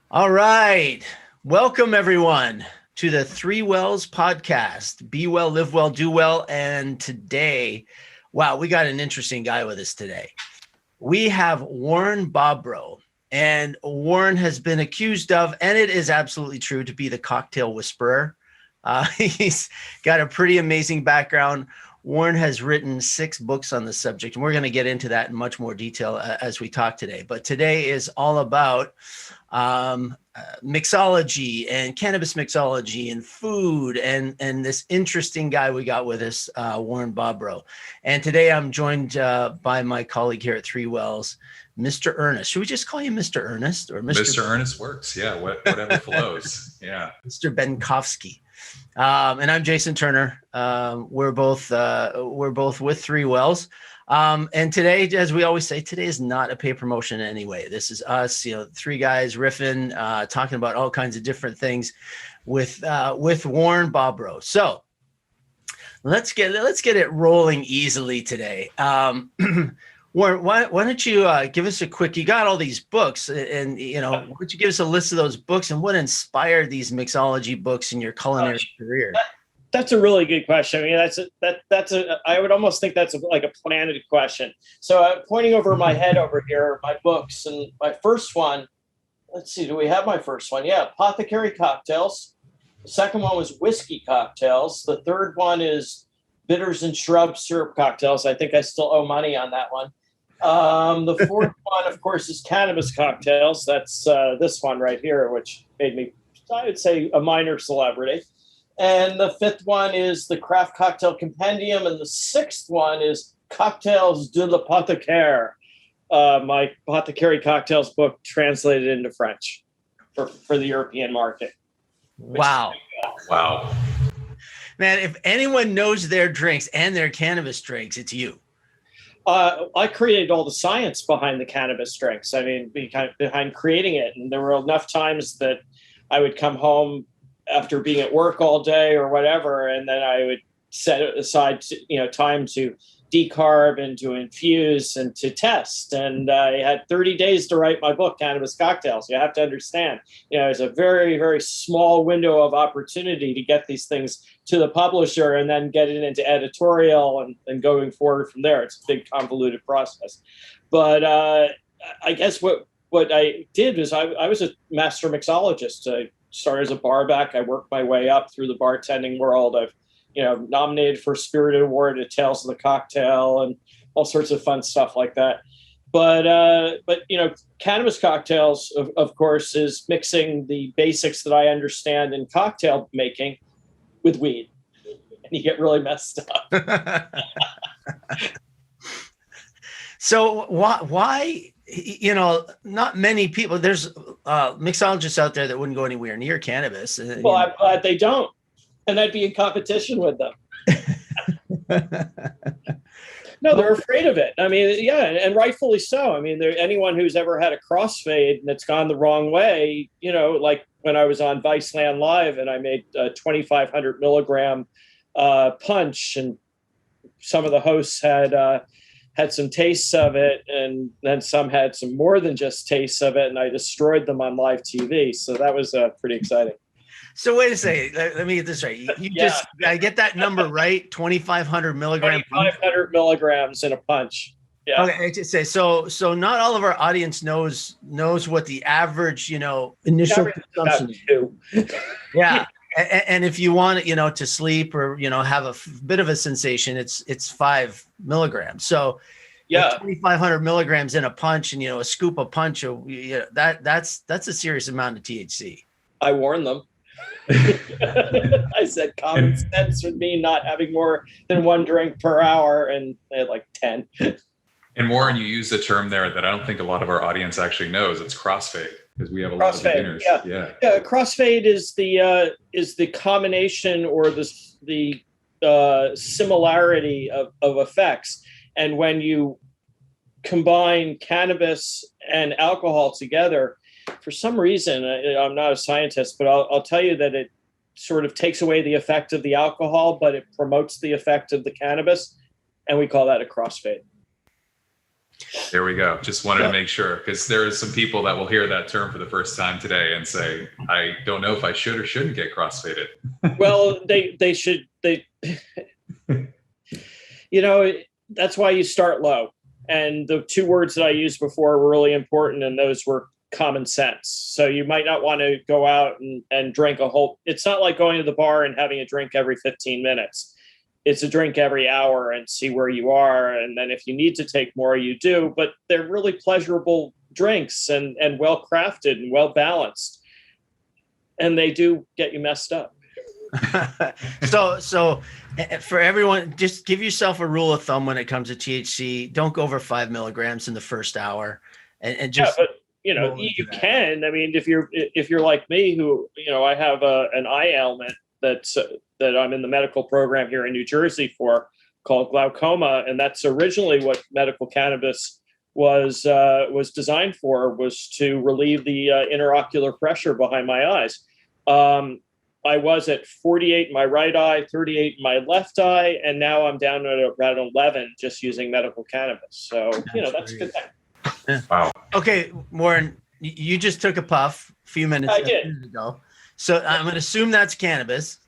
All right. Welcome, everyone, to the Three Wells podcast. Be well, live well, do well. And today, wow, we got an interesting guy with us today. We have Warren Bobrow. And Warren has been accused of, and it is absolutely true, to be the cocktail whisperer. He's got a pretty amazing background. Warren has written 6 books on the subject, and we're going to get into that in much more detail as we talk today. But today is all about mixology and cannabis mixology and food and this interesting guy we got with us, Warren Bobrow. And today I'm joined by my colleague here at Three Wells, Mr. Ernest. Should we just call you Mr. Ernest or Mr. Ernest works. Yeah, whatever flows. Yeah. Mr. Benkovsky. And I'm Jason Turner. We're both with Three Wells. And today, as we always say, today is not a paid promotion in any way. This is us, 3 guys riffing, talking about all kinds of different things with Warren Bobrow. So let's get it rolling easily today. Warren, why don't you give us a quick, you got all these books and, why don't you give us a list of those books and what inspired these mixology books in your culinary career? That's a really good question. I mean, I would almost think that's like a planted question. So pointing over my head over here, my books, and my first one, let's see, do we have my first one? Yeah, Apothecary Cocktails. The second one was Whiskey Cocktails. The third one is Bitters and Shrub Syrup Cocktails. I think I still owe money on that one. The fourth one, of course, is Cannabis Cocktails. That's this one right here, which made me, I would say, a minor celebrity. And the fifth one is the Craft Cocktail Compendium. And the sixth one is Cocktails de l'Apothicaire, my Apothecary Cocktails book translated into French for the European market. Wow. Wow. Man, if anyone knows their drinks and their cannabis drinks, it's you. I created all the science behind the cannabis drinks. I mean, behind creating it. And there were enough times that I would come home after being at work all day or whatever, and then I would set aside, time to decarb and to infuse and to test. And I had 30 days to write my book, Cannabis Cocktails. You have to understand, it's a very, very small window of opportunity to get these things to the publisher and then get it into editorial and going forward from there. It's a big convoluted process. But I guess what I did was I was a master mixologist. I started as a barback. I worked my way up through the bartending world. I've nominated for Spirit Award at Tales of the Cocktail and all sorts of fun stuff like that. But Cannabis Cocktails, of course, is mixing the basics that I understand in cocktail making with weed. And you get really messed up. So why, not many people, there's mixologists out there that wouldn't go anywhere near cannabis. Well, I'm glad they don't. And I'd be in competition with them. No, they're afraid of it. I mean, yeah, and rightfully so. I mean, anyone who's ever had a crossfade and it's gone the wrong way, like when I was on Viceland Live and I made a 2,500 milligram punch, and some of the hosts had some tastes of it, and then some had some more than just tastes of it, and I destroyed them on live TV. So that was pretty exciting. So wait a second. Let me get this right. I get that number right. 2,500 milligrams. 2,500 milligrams in a punch. Yeah. Okay. I just say so not all of our audience knows what the average initial consumption is. Yeah. And if you want it, to sleep or have a bit of a sensation, it's 5 milligrams. So yeah, 2,500 milligrams in a punch, and a scoop of punch, that's a serious amount of THC. I warned them. I said common sense would mean not having more than 1 drink per hour, and they had like 10. And Warren, you use the term there that I don't think a lot of our audience actually knows. It's crossfade, because we have a lot of beginners. Yeah. Crossfade is the combination or the similarity of effects. And when you combine cannabis and alcohol together, for some reason, I'm not a scientist, but I'll tell you that it sort of takes away the effect of the alcohol, but it promotes the effect of the cannabis. And we call that a crossfade. There we go. Just wanted to make sure, because there are some people that will hear that term for the first time today and say, I don't know if I should or shouldn't get crossfaded. Well, they should, that's why you start low. And the two words that I used before were really important, and those were common sense. So you might not want to go out and drink it's not like going to the bar and having a drink every 15 minutes. It's a drink every hour and see where you are. And then if you need to take more, you do. But they're really pleasurable drinks and well crafted and well balanced. And they do get you messed up. So for everyone, just give yourself a rule of thumb when it comes to THC. Don't go over 5 milligrams in the first hour. And just you can. I mean, if you're like me, who I have an eye ailment that I'm in the medical program here in New Jersey for, called glaucoma, and that's originally what medical cannabis was designed for, was to relieve the interocular pressure behind my eyes. I was at 48 in my right eye, 38 in my left eye, and now I'm down at around 11 just using medical cannabis. So that's a good thing. Yeah. Wow. Okay, Warren, you just took a puff a few minutes ago. So I'm going to assume that's cannabis.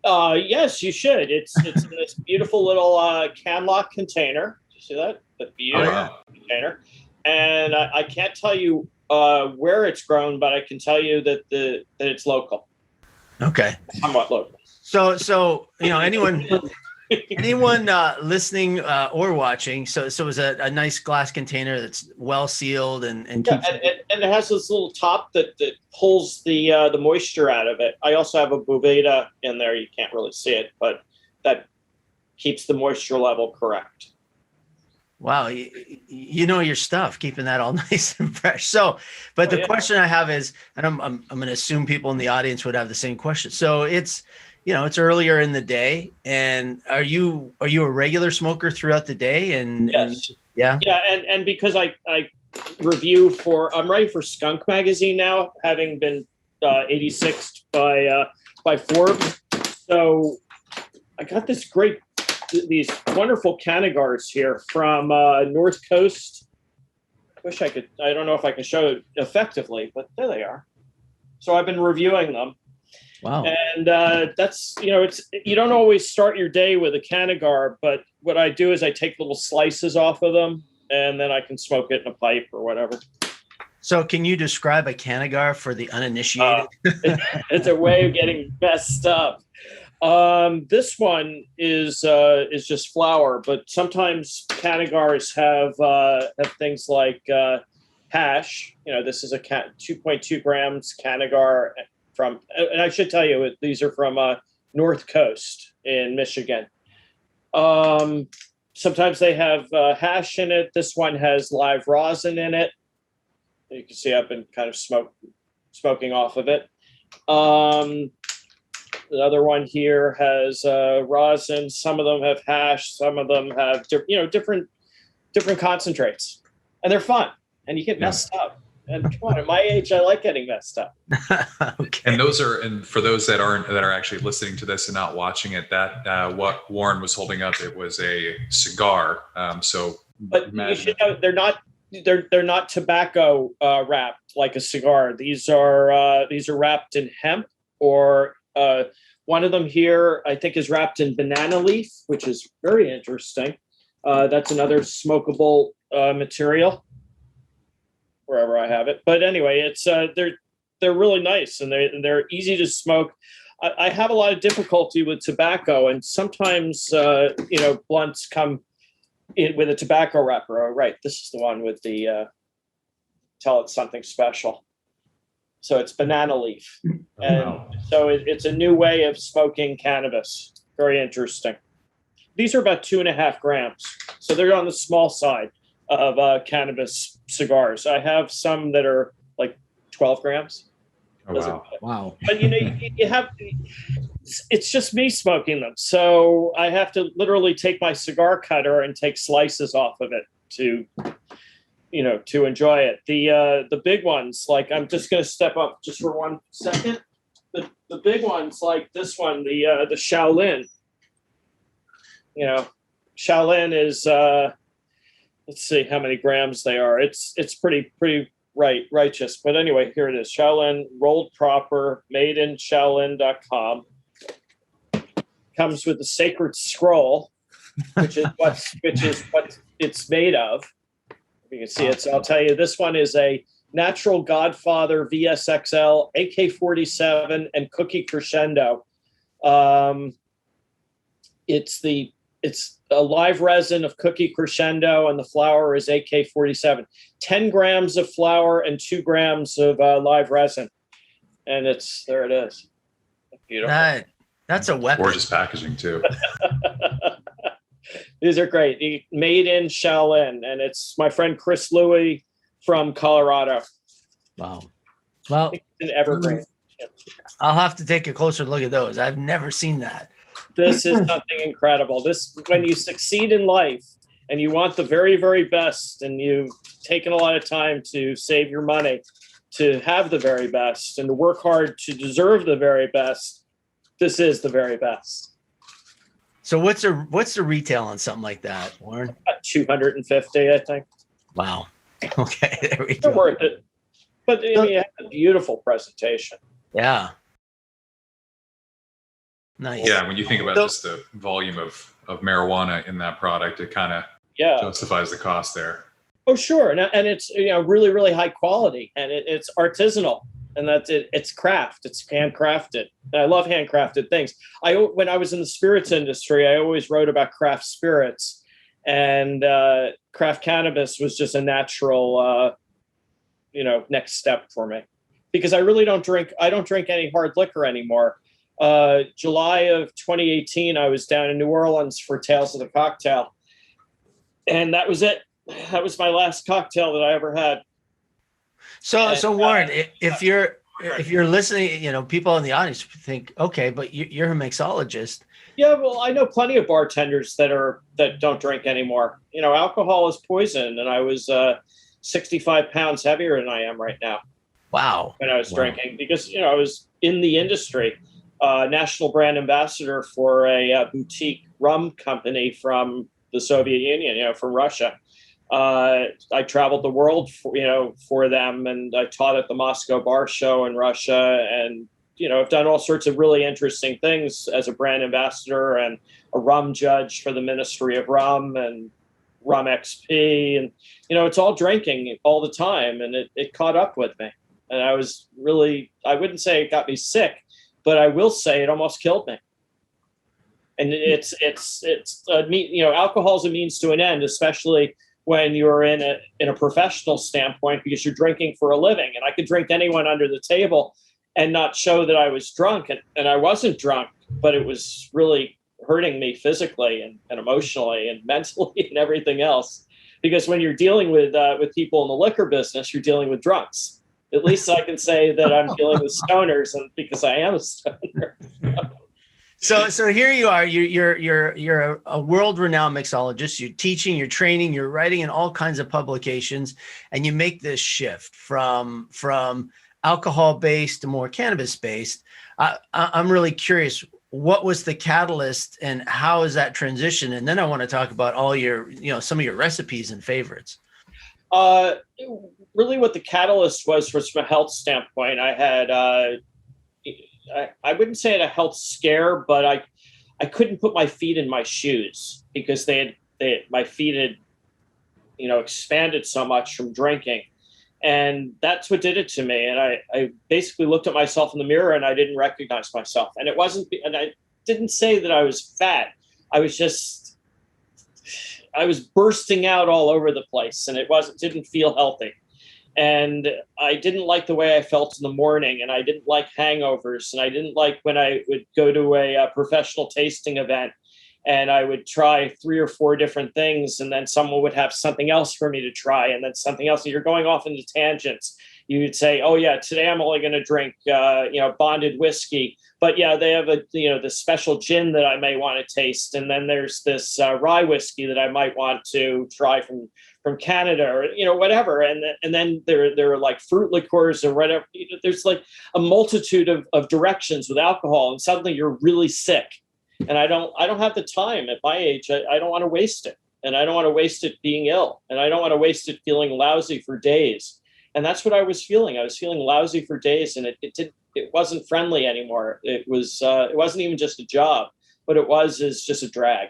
Yes, you should. It's in this beautiful little can lock container. You see that? The beautiful container. And I can't tell you where it's grown, but I can tell you that it's local. Okay. Somewhat local. So anyone listening or watching, so it was a nice glass container that's well sealed and keeps and it has this little top that pulls the moisture out of it. I also have a Boveda in there. You can't really see it, but that keeps the moisture level correct. Wow, you know your stuff, keeping that all nice and fresh. So, but the question I have is, and I'm going to assume people in the audience would have the same question. So it's earlier in the day, and are you a regular smoker throughout the day? And yes, and because I review I'm writing for Skunk magazine now, having been 86th by Forbes. So I got these wonderful cannagars here from North Coast. I don't know if I can show it effectively, but there they are. So I've been reviewing them. Wow. And that's, you don't always start your day with a canagar, but what I do is I take little slices off of them, and then I can smoke it in a pipe or whatever. So can you describe a canagar for the uninitiated? It's a way of getting messed up. This one is just flour, but sometimes canagars have things like hash. This is a 2.2 grams canagar from, and I should tell you, these are from North Coast in Michigan. Sometimes they have hash in it. This one has live rosin in it. You can see I've been kind of smoking off of it. The other one here has rosin. Some of them have hash. Some of them have different concentrates, and they're fun. And you get messed up. And come on, at my age, I like getting messed up. Okay. And for those that are actually listening to this and not watching it, that what Warren was holding up, it was a cigar. But you should know they're not tobacco wrapped like a cigar. These are wrapped in hemp, or one of them here I think is wrapped in banana leaf, which is very interesting. That's another smokable material, wherever I have it. But anyway, it's they're really nice, and they're easy to smoke. I have a lot of difficulty with tobacco, and sometimes blunts come in with a tobacco wrapper. Oh, right, this is the one with the tell it something special. So it's banana leaf, and so it's a new way of smoking cannabis. Very interesting. These are about 2.5 grams, so they're on the small side of cannabis cigars. I have some that are like 12 grams. Oh, wow. Wow. But you have, it's just me smoking them. So I have to literally take my cigar cutter and take slices off of it to enjoy it. The big ones, like, I'm just going to step up just for 1 second. The big ones like this one, the Shaolin, Shaolin is, let's see how many grams they are. It's pretty righteous. But anyway, here it is. Shaolin, rolled proper, made in Shaolin.com. Comes with the sacred scroll, which is what it's made of. You can see it. So I'll tell you, this one is a Natural Godfather VSXL, AK-47, and Cookie Crescendo. It's a live resin of Cookie Crescendo, and the flower is AK-47. 10 grams of flower and 2 grams of live resin. And there it is. Beautiful. That's a weapon. Gorgeous packaging too. These are great. Made in Shaolin, and it's my friend Chris Louie from Colorado. Wow. Well, it's an evergreen. I'll have to take a closer look at those. I've never seen that. This is something incredible. When you succeed in life and you want the very, very best, and you've taken a lot of time to save your money to have the very best and to work hard to deserve the very best, this is the very best. So what's the retail on something like that, Warren? 250, I think. Wow. Okay, there we go. They're worth it. But I mean, it had a beautiful presentation. Yeah. Nice. Yeah, when you think about just the volume of marijuana in that product, it kind of justifies the cost there. Oh, sure. And it's really, really high quality, and it's artisanal. And that's it. It's craft. It's handcrafted. And I love handcrafted things. When I was in the spirits industry, I always wrote about craft spirits, and craft cannabis was just a natural, next step for me, because I really don't drink. I don't drink any hard liquor anymore. July of 2018, I was down in New Orleans for Tales of the Cocktail, and that was it. That was my last cocktail that I ever had. So Warren, if you're listening, people in the audience think, okay, but you're a mixologist. Yeah, well, I know plenty of bartenders that don't drink anymore. Alcohol is poison, and I was 65 pounds heavier than I am right now. Wow. When I was drinking, because I was in the industry, national brand ambassador for a boutique rum company from the Soviet Union, from Russia. I traveled the world for them, and I taught at the Moscow Bar Show in Russia, and I've done all sorts of really interesting things as a brand ambassador and a rum judge for the Ministry of Rum and Rum XP, and it's all drinking all the time, and it caught up with me, and I wouldn't say it got me sick, but I will say it almost killed me. And alcohol is a means to an end, especially when you're in a professional standpoint, because you're drinking for a living. And I could drink anyone under the table and not show that I was drunk. And I wasn't drunk, but it was really hurting me physically and emotionally and mentally and everything else. Because when you're dealing with people in the liquor business, you're dealing with drunks. At least I can say that I'm dealing with stoners, and because I am a stoner. So here you are. You're a world-renowned mixologist. You're teaching, you're training, you're writing in all kinds of publications, and you make this shift from alcohol-based to more cannabis-based. I'm really curious. What was the catalyst, and how is that transition? And then I want to talk about all your, some of your recipes and favorites. Really, what the catalyst was from a health standpoint. I had. I wouldn't say I had a health scare, but I couldn't put my feet in my shoes because my feet had, expanded so much from drinking. And that's what did it to me. And I basically looked at myself in the mirror and I didn't recognize myself. And I didn't say that I was fat. I was bursting out all over the place, and didn't feel healthy. And I didn't like the way I felt in the morning, and I didn't like hangovers, and I didn't like when I would go to a professional tasting event and I would try 3 or 4 different things, and then someone would have something else for me to try, and then something else, and you're going off into tangents. You'd say, oh yeah, today I'm only going to drink, bonded whiskey, but yeah, they have the special gin that I may want to taste. And then there's this rye whiskey that I might want to try from Canada, or, whatever. And then there are like fruit liqueurs or whatever. There's like a multitude of directions with alcohol, and suddenly you're really sick. And I don't have the time at my age. I don't want to waste it. and I don't want to waste it being ill, and I don't want to waste it feeling lousy for days. And that's what I was feeling. I was feeling lousy for days, and it wasn't friendly anymore. It wasn't even just a job. What it was is just a drag.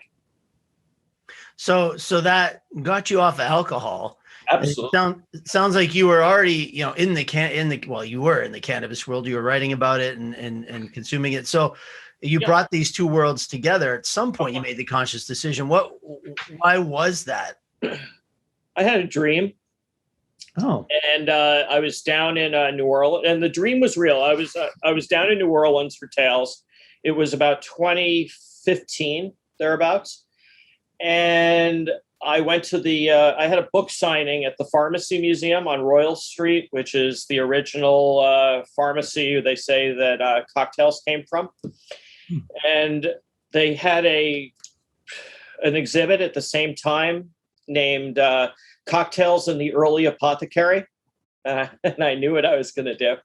So that got you off of alcohol. Absolutely. It sounds like you were already, you know, you were in the cannabis world. You were writing about it and consuming it. So you brought these two worlds together. At some point, you made the conscious decision. Why was that? I had a dream. Oh. And I was down in New Orleans, and the dream was real. I was down in New Orleans for Tales. It was about 2015 thereabouts, and I went to I had a book signing at the Pharmacy Museum on Royal Street, which is the original pharmacy they say that cocktails came from. And they had an exhibit at the same time named Cocktails in the Early Apothecary. And I knew what I was going to do.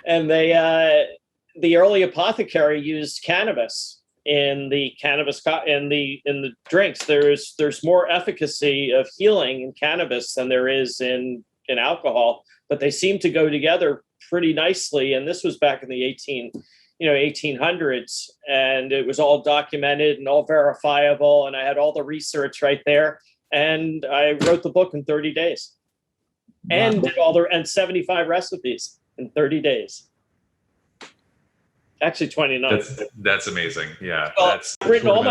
And the early apothecary used cannabis in the drinks. There's more efficacy of healing in cannabis than there is in alcohol, but they seem to go together pretty nicely. And this was back in the 1800s, and it was all documented and all verifiable. And I had all the research right there, and I wrote the book in 30 days. Wow. And did 75 recipes in 30 days. Actually 29. That's amazing. Yeah. Well, that's written all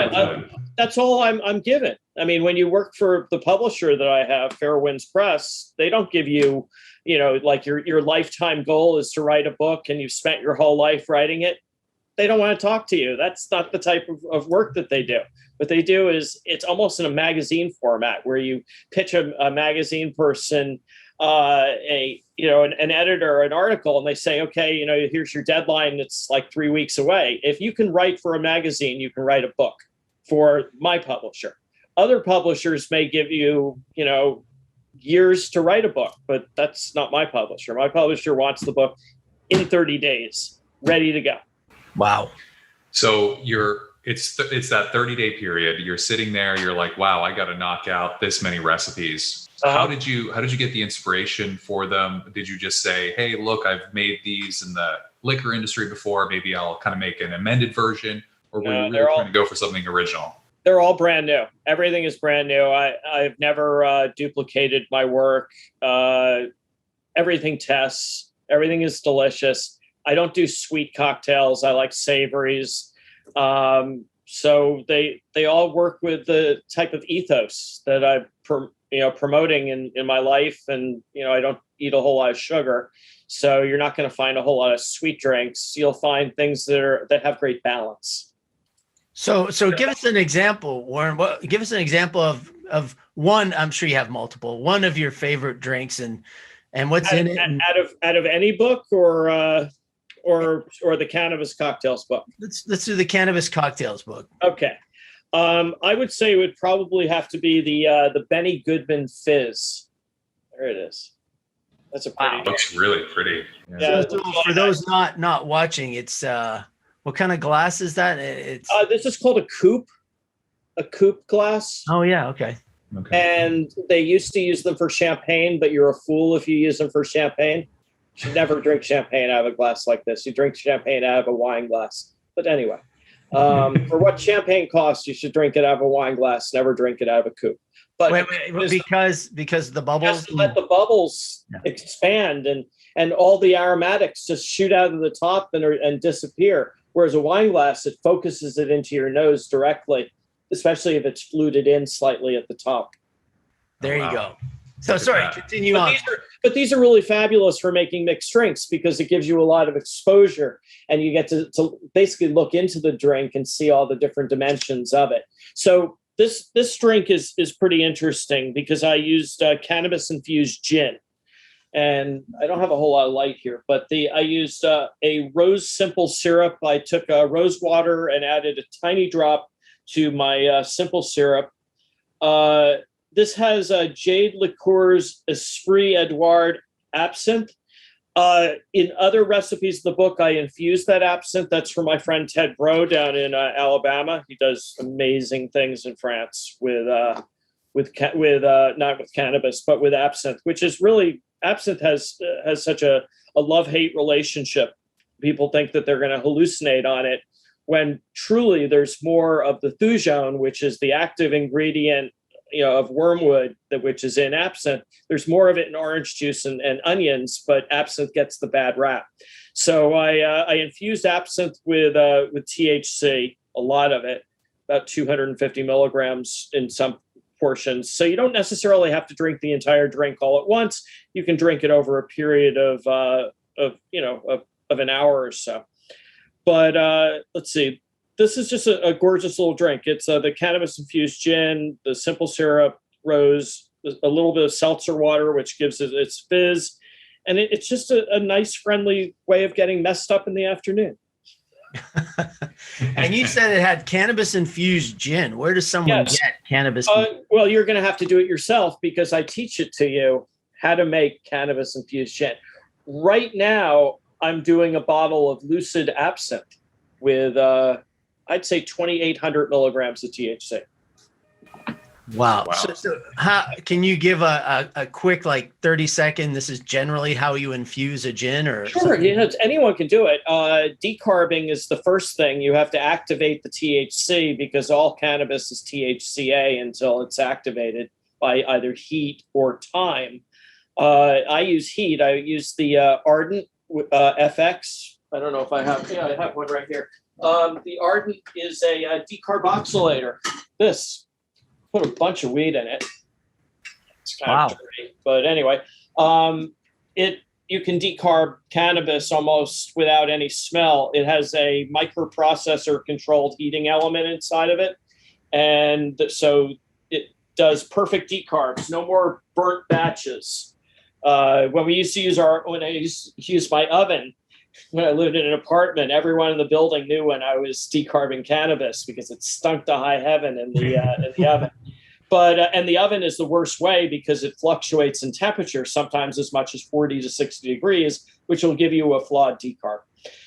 that's all I'm given. I mean, when you work for the publisher that I have, Fair Winds Press, they don't give you, like your lifetime goal is to write a book and you've spent your whole life writing it. They don't want to talk to you. That's not the type of work that they do. What they do is it's almost in a magazine format where you pitch a magazine person an editor, an article, and they say, okay, here's your deadline. It's like 3 weeks away. If you can write for a magazine, you can write a book for my publisher. Other publishers may give you, years to write a book, but that's not my publisher. My publisher wants the book in 30 days, ready to go. Wow. So it's that 30-day period. You're sitting there, you're like, wow, I got to knock out this many recipes. How did you get the inspiration for them? Did you just say, hey, look, I've made these in the liquor industry before, maybe I'll kind of make an amended version? Or were you really trying to go for something original? They're all brand new. Everything is brand new. I've never duplicated my work. Everything tests. Everything is delicious. I don't do sweet cocktails. I like savories. So they all work with the type of ethos that I'm promoting in my life. And, I don't eat a whole lot of sugar. So you're not going to find a whole lot of sweet drinks. You'll find things that have great balance. So give us an example, Warren. Give us an example of one. I'm sure you have multiple. One of your favorite drinks and what's in it. Out of any book or the cannabis cocktails book. Let's do the cannabis cocktails book. Okay. I would say it would probably have to be the Benny Goodman Fizz. There it is. That's a pretty. Wow. Looks really pretty. Yeah. So for those not watching, it's what kind of glass is that? It's this is called a coupe glass. Oh yeah, okay. And they used to use them for champagne, but you're a fool if you use them for champagne. You should never drink champagne out of a glass like this. You drink champagne out of a wine glass. But anyway, for what champagne costs, you should drink it out of a wine glass. Never drink it out of a coupe. But wait, because the bubbles, just to let the bubbles expand and all the aromatics just shoot out of the top and disappear. Whereas a wine glass, it focuses it into your nose directly, especially if it's fluted in slightly at the top. There you go. So sorry, continue on. But these are really fabulous for making mixed drinks because it gives you a lot of exposure and you get to basically look into the drink and see all the different dimensions of it. So this drink is pretty interesting because I used cannabis infused gin. And I don't have a whole lot of light here, but I used a rose simple syrup. I took rose water and added a tiny drop to my simple syrup. This has Jade Liqueurs Esprit Edouard Absinthe. In other recipes of the book, I infuse that absinthe. That's from my friend Ted Bro down in Alabama. He does amazing things in France with not with cannabis, but with absinthe, which is really, absinthe has such a love-hate relationship. People think that they're going to hallucinate on it, when truly there's more of the thujone, which is the active ingredient, of wormwood, which is in absinthe. There's more of it in orange juice and onions, but absinthe gets the bad rap. So I infused absinthe with THC, a lot of it, about 250 milligrams in some portions. So you don't necessarily have to drink the entire drink all at once. You can drink it over a period of an hour or so. But let's see. This is just a gorgeous little drink. It's the cannabis-infused gin, the simple syrup, rose, a little bit of seltzer water, which gives it its fizz. And it's just a nice, friendly way of getting messed up in the afternoon. And you said it had cannabis-infused gin. Where does someone get cannabis? Well, you're going to have to do it yourself, because I teach it to you how to make cannabis-infused gin. Right now, I'm doing a bottle of Lucid Absinthe with I'd say 2,800 milligrams of THC. Wow. So how can you give a quick 30-second, this is generally how you infuse a gin? Or sure, anyone can do it. Decarbing is the first thing. You have to activate the THC, because all cannabis is THCA until it's activated by either heat or time. I use heat. I use the Ardent FX. I don't know if I have. Yeah, I have one right here. The Ardent is a decarboxylator. This, put a bunch of weed in it. It's kind of dirty, but anyway, you can decarb cannabis almost without any smell. It has a microprocessor controlled heating element inside of it, and so it does perfect decarbs. No more burnt batches. When we used to use when I used to use my oven, when I lived in an apartment, everyone in the building knew when I was decarbing cannabis, because it stunk to high heaven in the oven. But and the oven is the worst way, because it fluctuates in temperature, sometimes as much as 40 to 60 degrees, which will give you a flawed decarb.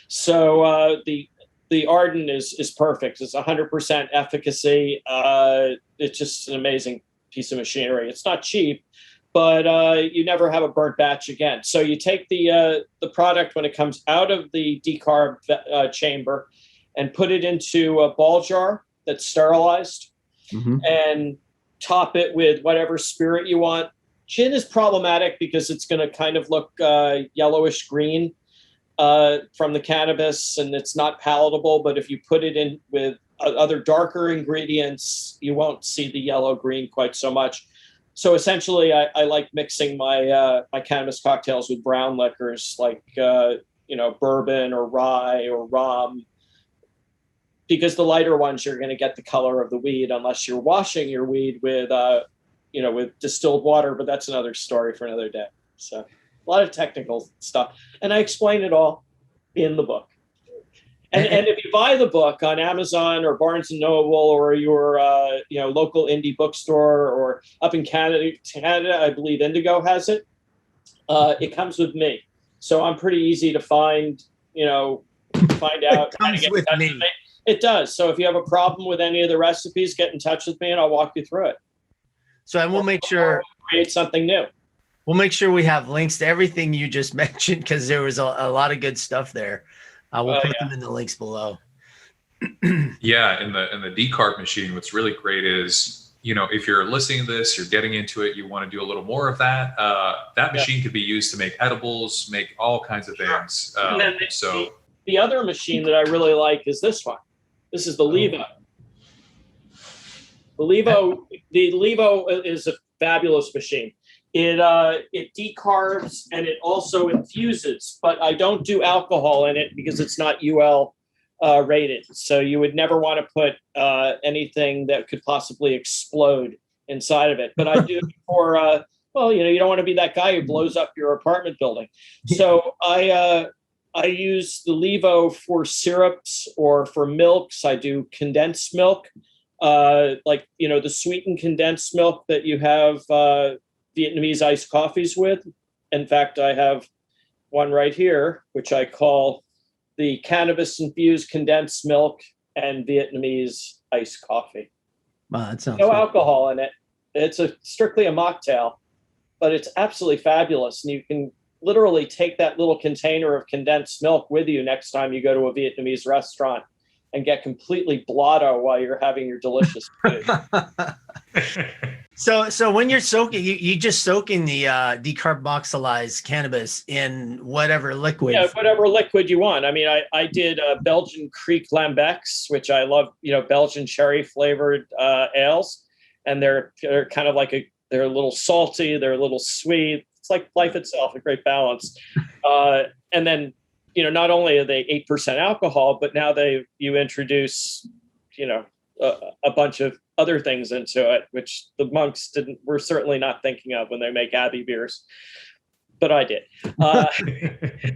So the Ardent is perfect. It's 100% efficacy. It's just an amazing piece of machinery. It's not cheap, but you never have a burnt batch again. So you take the product when it comes out of the decarb chamber and put it into a ball jar that's sterilized, and top it with whatever spirit you want. Gin is problematic because it's going to kind of look yellowish green from the cannabis, and it's not palatable. But if you put it in with other darker ingredients, you won't see the yellow green quite so much. So essentially, I like mixing my my cannabis cocktails with brown liquors like bourbon or rye or rum, because the lighter ones, you're going to get the color of the weed unless you're washing your weed with with distilled water. But that's another story for another day. So a lot of technical stuff, and I explain it all in the book. And if you buy the book on Amazon or Barnes and Noble or your local indie bookstore, or up in Canada, I believe Indigo has it. It comes with me, so I'm pretty easy to find. Find out. It comes with me. It does. So if you have a problem with any of the recipes, get in touch with me and I'll walk you through it. So and we'll make sure create something new. We'll make sure we have links to everything you just mentioned, because there was a lot of good stuff there. We'll put them in the links below. Yeah, in the decarb machine, what's really great is, if you're listening to this, you're getting into it, you want to do a little more of that. That machine could be used to make edibles, make all kinds of things. The other machine that I really like is this one. This is the Levo. The Levo is a fabulous machine. It decarbs and it also infuses, but I don't do alcohol in it because it's not UL rated. So you would never want to put anything that could possibly explode inside of it. But I do for you don't want to be that guy who blows up your apartment building. So I use the Levo for syrups or for milks. I do condensed milk, the sweetened condensed milk that you have Vietnamese iced coffees with. In fact, I have one right here, which I call the cannabis-infused condensed milk and Vietnamese iced coffee. Wow, that sounds No fun. alcohol in it. It's strictly a mocktail, but it's absolutely fabulous. And you can literally take that little container of condensed milk with you next time you go to a Vietnamese restaurant and get completely blotto while you're having your delicious food. So when you're soaking, you just soaking the decarboxylized cannabis in whatever liquid. Yeah, whatever liquid you want. I mean, I did Belgian Creek Lambecs, which I love, Belgian cherry flavored ales. And they're kind of like they're a little salty, they're a little sweet. It's like life itself, a great balance. And then, not only are they 8% alcohol, but now you introduce, a bunch of other things into it, which the monks were certainly not thinking of when they make Abbey beers, but I did.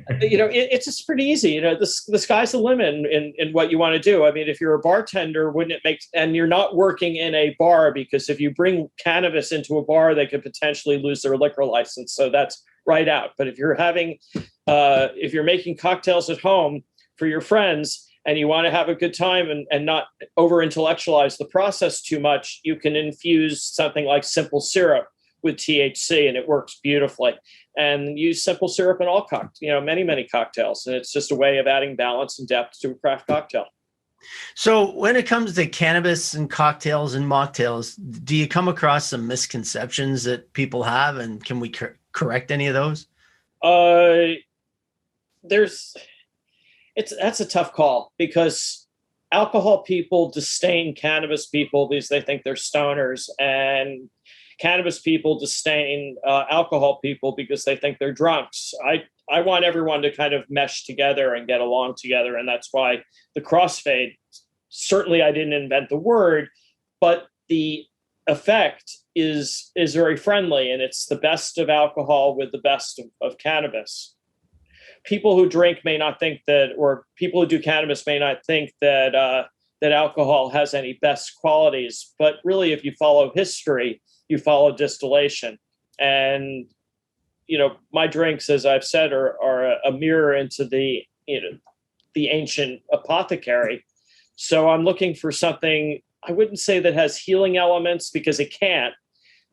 It's just pretty easy. The sky's the limit in what you want to do. I mean, if you're a bartender, wouldn't it make, and you're not working in a bar, because if you bring cannabis into a bar, they could potentially lose their liquor license. So that's right out. But if you're if you're making cocktails at home for your friends, and you want to have a good time and not over intellectualize the process too much, you can infuse something like simple syrup with THC, and it works beautifully. And use simple syrup in all many, many cocktails. And it's just a way of adding balance and depth to a craft cocktail. So when it comes to cannabis and cocktails and mocktails, do you come across some misconceptions that people have, and can we correct any of those? That's a tough call, because alcohol people disdain cannabis people because they think they're stoners, and cannabis people disdain alcohol people because they think they're drunks. I want everyone to kind of mesh together and get along together. And that's why the crossfade, certainly I didn't invent the word, but the effect is very friendly, and it's the best of alcohol with the best of cannabis. People who drink may not think that, or people who do cannabis may not think that that alcohol has any best qualities. But really, if you follow history, you follow distillation. And, my drinks, as I've said, are a mirror into the ancient apothecary. So I'm looking for something, I wouldn't say that has healing elements, because it can't,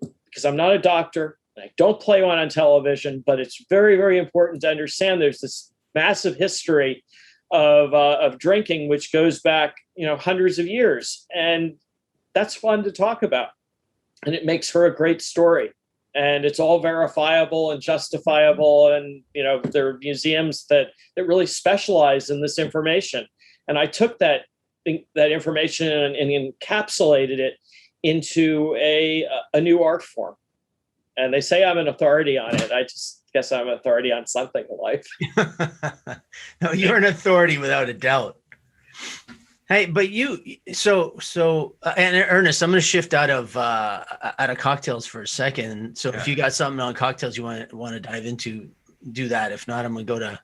because I'm not a doctor. I don't play one on television, but it's very, very important to understand there's this massive history of drinking, which goes back, hundreds of years. And that's fun to talk about. And it makes for a great story. And it's all verifiable and justifiable. And, there are museums that really specialize in this information. And I took that information and encapsulated it into a new art form. And they say I'm an authority on it. I just guess I'm an authority on something in life. No, you're an authority without a doubt. Hey, but and Ernest, I'm going to shift out of cocktails for a second. So if you got something on cocktails you want to dive into, do that. If not, I'm going to go to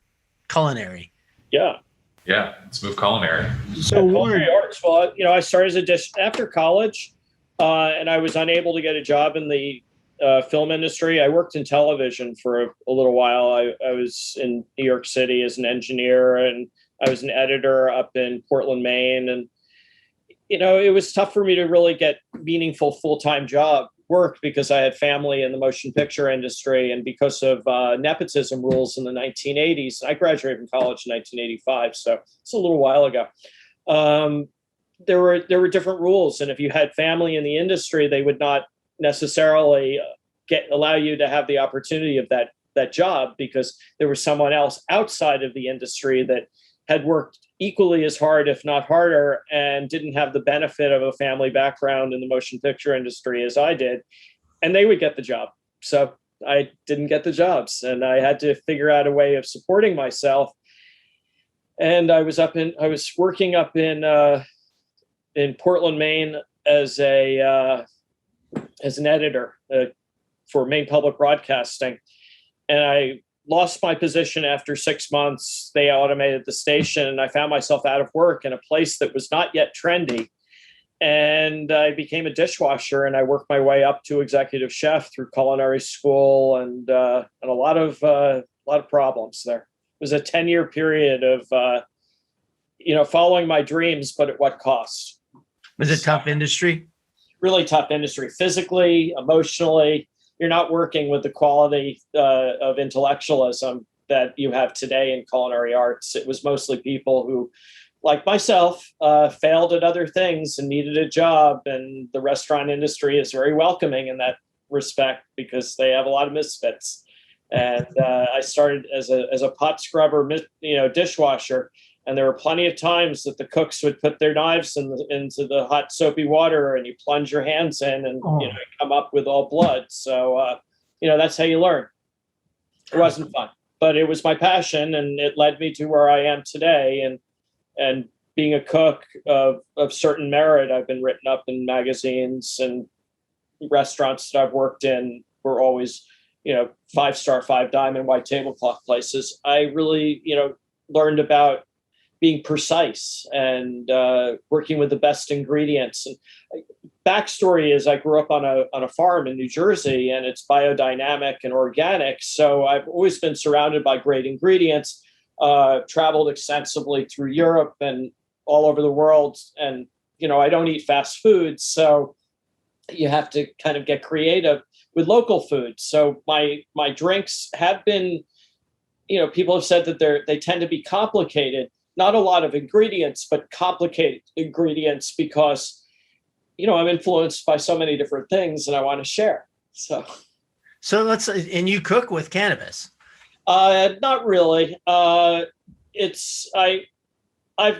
culinary. Yeah, let's move culinary. So culinary arts. Well, I started as a dish after college, and I was unable to get a job in the film industry. I worked in television for a little while. I was in New York City as an engineer, and I was an editor up in Portland, Maine. And, it was tough for me to really get meaningful full-time job work, because I had family in the motion picture industry, and because of nepotism rules in the 1980s. I graduated from college in 1985, so it's a little while ago. There were different rules, and if you had family in the industry, they would not necessarily allow you to have the opportunity of that job, because there was someone else outside of the industry that had worked equally as hard, if not harder, and didn't have the benefit of a family background in the motion picture industry as I did, and they would get the job. So I didn't get the jobs, and I had to figure out a way of supporting myself. And I was working up in Portland, Maine as an editor for Maine Public Broadcasting. And I lost my position after 6 months. They automated the station, and I found myself out of work in a place that was not yet trendy. And I became a dishwasher, and I worked my way up to executive chef through culinary school, and a lot of a lot of problems there. It was a 10-year period of, following my dreams, but at what cost? Was it tough industry? Really tough industry, physically, emotionally. You're not working with the quality of intellectualism that you have today in culinary arts. It was mostly people who, like myself, failed at other things and needed a job. And the restaurant industry is very welcoming in that respect because they have a lot of misfits. And I started as a pot scrubber, dishwasher. And there were plenty of times that the cooks would put their knives into the hot soapy water, and you plunge your hands in, and you come up with all blood. So that's how you learn. It wasn't fun, but it was my passion, and it led me to where I am today. And being a cook of certain merit, I've been written up in magazines, and restaurants that I've worked in were always 5-star, 5-diamond, white tablecloth places. I really learned about being precise and working with the best ingredients. And backstory is I grew up on a farm in New Jersey, and it's biodynamic and organic. So I've always been surrounded by great ingredients, traveled extensively through Europe and all over the world. And, I don't eat fast food. So you have to kind of get creative with local food. So my drinks have been, people have said that they tend to be complicated. Not a lot of ingredients, but complicated ingredients because, I'm influenced by so many different things and I want to share. So and you cook with cannabis? Not really. I've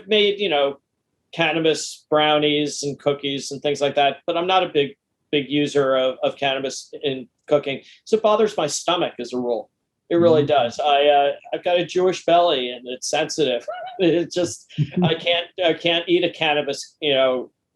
made, cannabis brownies and cookies and things like that, but I'm not a big user of cannabis in cooking. So it bothers my stomach as a rule. It really does. I've got a Jewish belly and it's sensitive. It just, I can't eat a cannabis,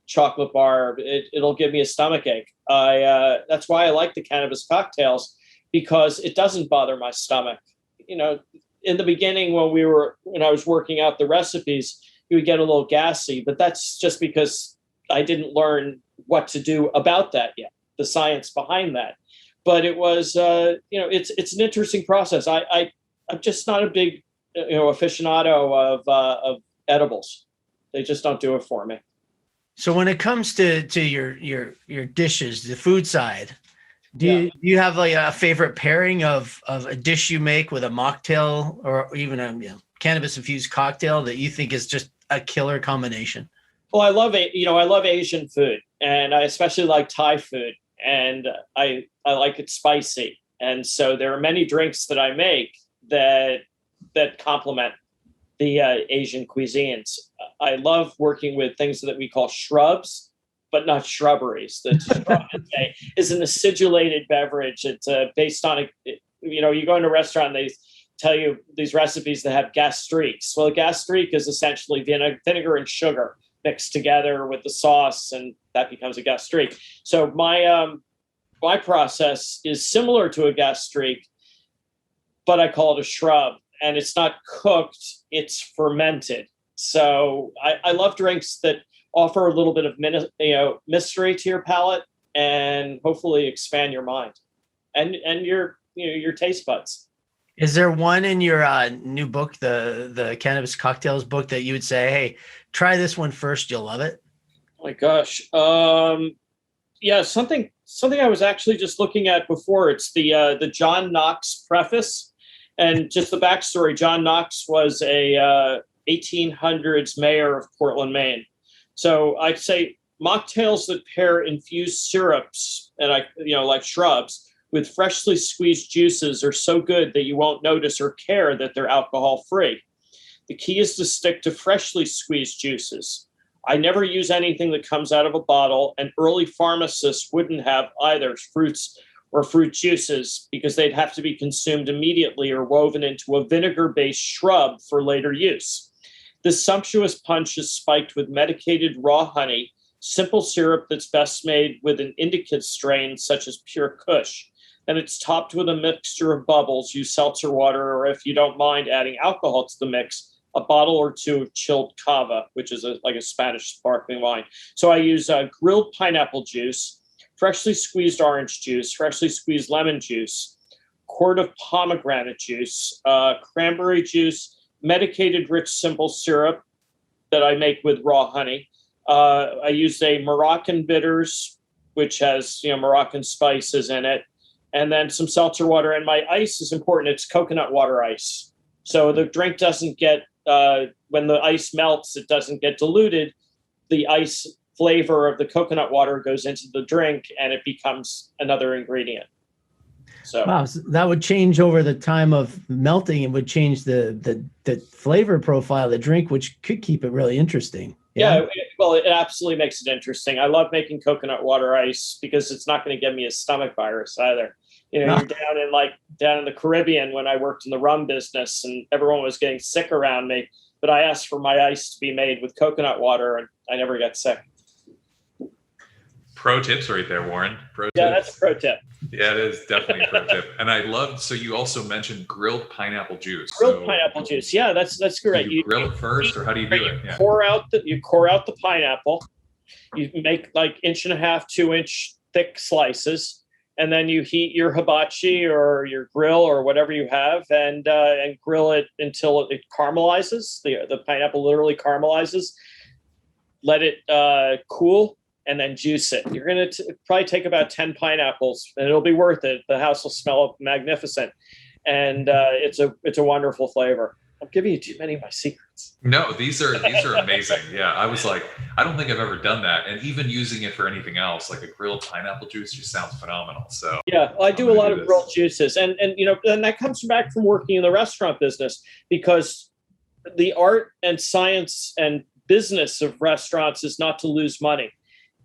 chocolate bar. It'll give me a stomach ache. That's why I like the cannabis cocktails, because it doesn't bother my stomach. In the beginning when I was working out the recipes, you would get a little gassy, but that's just because I didn't learn what to do about that yet, the science behind that. But it was, it's an interesting process. I'm just not a big, aficionado of edibles. They just don't do it for me. So when it comes to your dishes, the food side, do you have like a favorite pairing of a dish you make with a mocktail or even a cannabis infused cocktail that you think is just a killer combination? Well, I love Asian food, and I especially like Thai food. And I like it spicy. And so there are many drinks that I make that complement the Asian cuisines. I love working with things that we call shrubs, but not shrubberies. The shrub is an acidulated beverage. It's based on, you go into a restaurant, they tell you these recipes that have gastriques. Well, a gastrique is essentially vinegar and sugar mixed together with the sauce, and that becomes a gastrique. So my process is similar to a gastrique, but I call it a shrub, and it's not cooked, it's fermented. So I love drinks that offer a little bit of mystery to your palate and hopefully expand your mind and your taste buds. Is there one in your new book, the Cannabis Cocktails book, that you would say, hey, try this one first, you'll love it? Oh my gosh. Yeah, something I was actually just looking at before. It's the John Knox preface. And just the backstory, John Knox was a 1800s mayor of Portland, Maine. So I'd say mocktails that pair infused syrups and like shrubs with freshly squeezed juices are so good that you won't notice or care that they're alcohol free. The key is to stick to freshly squeezed juices. I never use anything that comes out of a bottle, and early pharmacists wouldn't have either fruits or fruit juices because they'd have to be consumed immediately or woven into a vinegar-based shrub for later use. This sumptuous punch is spiked with medicated raw honey, simple syrup that's best made with an indica strain such as Pure Kush. And it's topped with a mixture of bubbles. Use seltzer water, or if you don't mind adding alcohol to the mix, a bottle or two of chilled cava, which is like a Spanish sparkling wine. So I use grilled pineapple juice, freshly squeezed orange juice, freshly squeezed lemon juice, quart of pomegranate juice, cranberry juice, medicated rich simple syrup that I make with raw honey. I use a Moroccan bitters, which has Moroccan spices in it, and then some seltzer water. And my ice is important. It's coconut water ice. So the drink doesn't get, when the ice melts, it doesn't get diluted. The ice flavor of the coconut water goes into the drink and it becomes another ingredient. So, wow, so that would change over the time of melting. It would change the flavor profile of the drink, which could keep it really interesting. Yeah, well, it absolutely makes it interesting. I love making coconut water ice because it's not going to give me a stomach virus either. You're down in the Caribbean when I worked in the rum business, and everyone was getting sick around me. But I asked for my ice to be made with coconut water, and I never got sick. Pro tips right there, Warren. Yeah, that's a pro tip. Yeah, it is definitely a pro tip. And I loved, so you also mentioned grilled pineapple juice. Pineapple juice. Yeah, that's great. You grill it first, or how do you do it? You pour out the pineapple. You make like 1.5 to 2-inch thick slices, and then you heat your hibachi or your grill or whatever you have, and grill it until it caramelizes. The pineapple literally caramelizes. Let it cool, and then juice it. You're going to probably take about 10 pineapples, and it'll be worth it. The house will smell magnificent, and it's a wonderful flavor. I'm giving you too many of my secrets. No, these are amazing. Yeah, I was like, I don't think I've ever done that, and even using it for anything else, like a grilled pineapple juice, just sounds phenomenal. So yeah, well, I do a lot of grilled juices, and that comes back from working in the restaurant business, because the art and science and business of restaurants is not to lose money.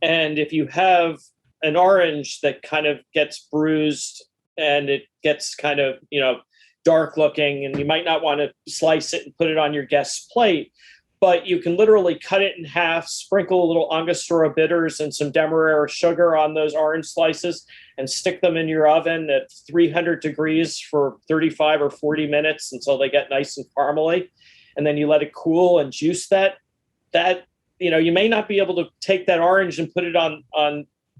And if you have an orange that kind of gets bruised and it gets kind of, dark looking, and you might not want to slice it and put it on your guest's plate, but you can literally cut it in half, sprinkle a little Angostura bitters and some Demerara sugar on those orange slices, and stick them in your oven at 300 degrees for 35 or 40 minutes until they get nice and caramely. And then you let it cool and juice that. You may not be able to take that orange and put it on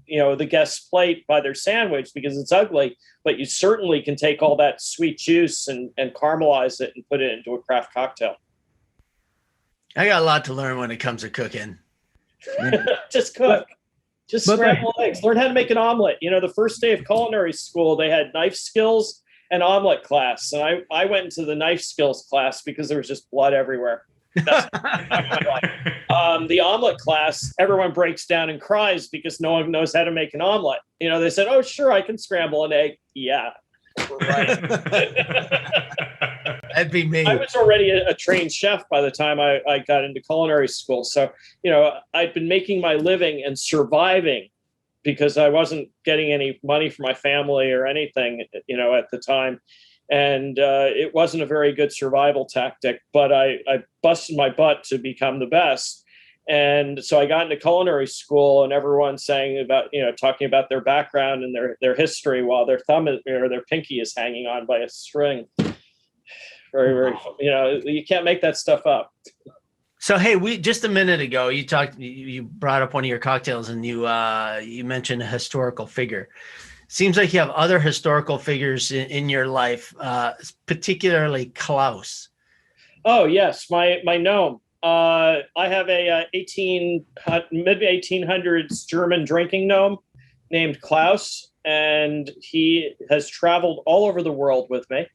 the guest's plate by their sandwich because it's ugly, but you certainly can take all that sweet juice and caramelize it and put it into a craft cocktail. I got a lot to learn when it comes to cooking. Just cook. Just scramble eggs. Learn how to make an omelet. The first day of culinary school, they had knife skills and omelet class. And I went into the knife skills class because there was just blood everywhere. The omelet class, everyone breaks down and cries because no one knows how to make an omelet. They said, "Oh, sure, I can scramble an egg." Yeah, right. That'd be me. I was already a trained chef by the time I got into culinary school. So, I'd been making my living and surviving because I wasn't getting any money from my family or anything, at the time. And it wasn't a very good survival tactic, but I busted my butt to become the best. And so I got into culinary school, and everyone's saying about, talking about their background and their history while their thumb or their pinky is hanging on by a string. Very, very, you can't make that stuff up. So, hey, just a minute ago, you brought up one of your cocktails, and you mentioned a historical figure. Seems like you have other historical figures in your life, particularly Klaus. Oh, yes. My gnome. I have a mid-1800s German drinking gnome named Klaus, and he has traveled all over the world with me.